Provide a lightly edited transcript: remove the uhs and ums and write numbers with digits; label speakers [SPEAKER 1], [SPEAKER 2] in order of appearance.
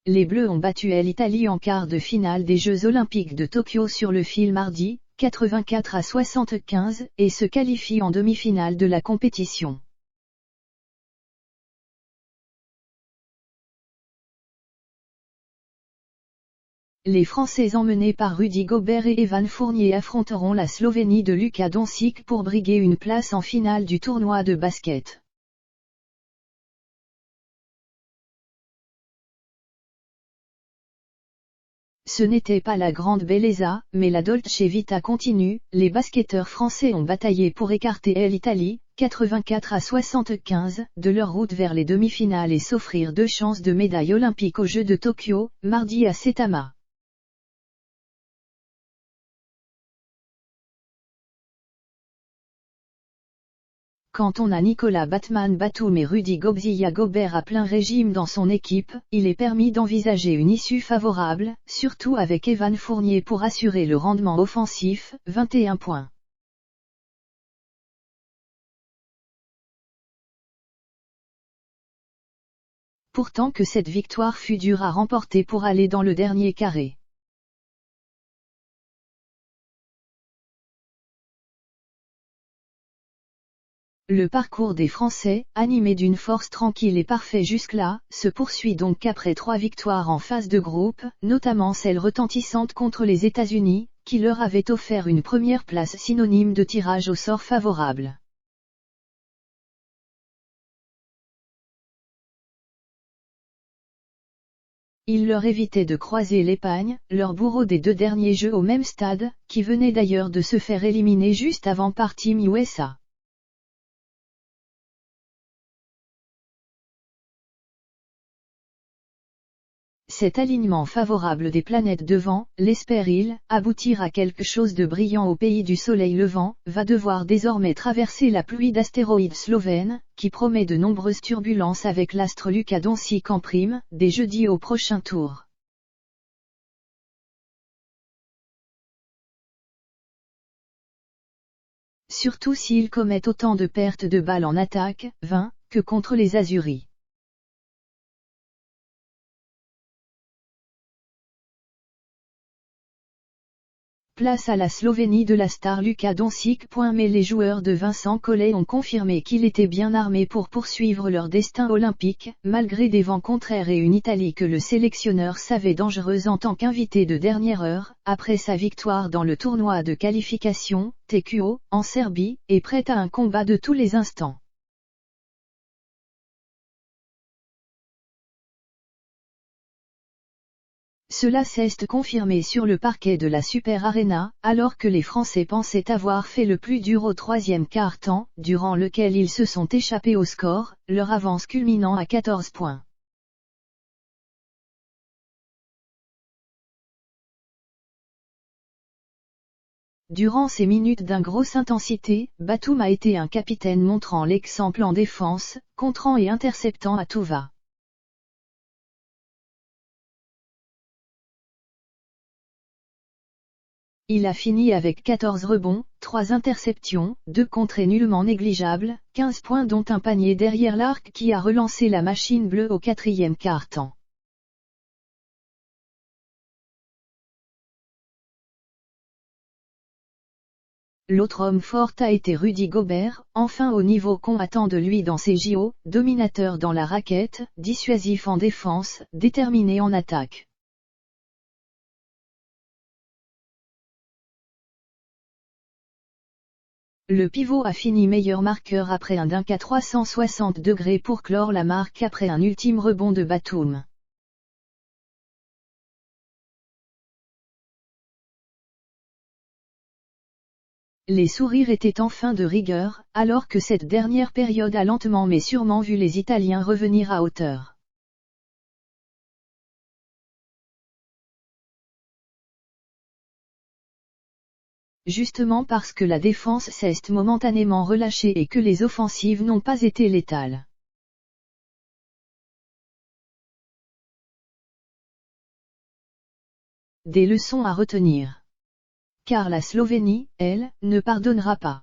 [SPEAKER 1] Les Bleus ont battu l'Italie en quart de finale des Jeux Olympiques de Tokyo sur le fil mardi, 84-75, et se qualifient en demi-finale de la compétition. Les Français emmenés par Rudy Gobert et Evan Fournier affronteront la Slovénie de Luka Doncic pour briguer une place en finale du tournoi de basket. Ce n'était pas la grande bellezza, mais la Dolce Vita continue. Les basketteurs français ont bataillé pour écarter l'Italie, 84-75, de leur route vers les demi-finales et s'offrir 2 chances de médaille olympique aux Jeux de Tokyo, mardi à Saitama. Quand on a Nicolas Batum et Rudy Gobert à plein régime dans son équipe, il est permis d'envisager une issue favorable, surtout avec Evan Fournier pour assurer le rendement offensif, 21 points. Pourtant que cette victoire fut dure à remporter pour aller dans le dernier carré. Le parcours des Français, animé d'une force tranquille et parfait jusque-là, se poursuit donc qu'après 3 victoires en phase de groupe, notamment celle retentissante contre les États-Unis, qui leur avait offert une première place synonyme de tirage au sort favorable. Il leur évitait de croiser l'Espagne, leur bourreau des 2 derniers Jeux au même stade, qui venait d'ailleurs de se faire éliminer juste avant par Team USA. Cet alignement favorable des planètes devant, l'espère-il, aboutir à quelque chose de brillant au pays du soleil levant, va devoir désormais traverser la pluie d'astéroïdes slovènes, qui promet de nombreuses turbulences avec l'astre Luka Doncic en prime, dès jeudi au prochain tour. Surtout s'il commet autant de pertes de balles en attaque, 20, que contre les Azuris. Place à la Slovénie de la star Luka Doncic. Mais les joueurs de Vincent Collet ont confirmé qu'il était bien armé pour poursuivre leur destin olympique, malgré des vents contraires et une Italie que le sélectionneur savait dangereuse en tant qu'invité de dernière heure, après sa victoire dans le tournoi de qualification, TQO, en Serbie, et prête à un combat de tous les instants. Cela s'est confirmé sur le parquet de la Super Arena, alors que les Français pensaient avoir fait le plus dur au 3e quart-temps, durant lequel ils se sont échappés au score, leur avance culminant à 14 points. Durant ces minutes d'une grosse intensité, Batum a été un capitaine montrant l'exemple en défense, contrant et interceptant à tout va. Il a fini avec 14 rebonds, 3 interceptions, 2 contrées nullement négligeables, 15 points dont un panier derrière l'arc qui a relancé la machine bleue au 4e quart-temps. L'autre homme fort a été Rudy Gobert, enfin au niveau qu'on attend de lui dans ces JO, dominateur dans la raquette, dissuasif en défense, déterminé en attaque. Le pivot a fini meilleur marqueur après un dunk à 360 degrés pour clore la marque après un ultime rebond de Batum. Les sourires étaient enfin de rigueur, alors que cette dernière période a lentement mais sûrement vu les Italiens revenir à hauteur. Justement parce que la défense s'est momentanément relâchée et que les offensives n'ont pas été létales. Des leçons à retenir. Car la Slovénie, elle, ne pardonnera pas.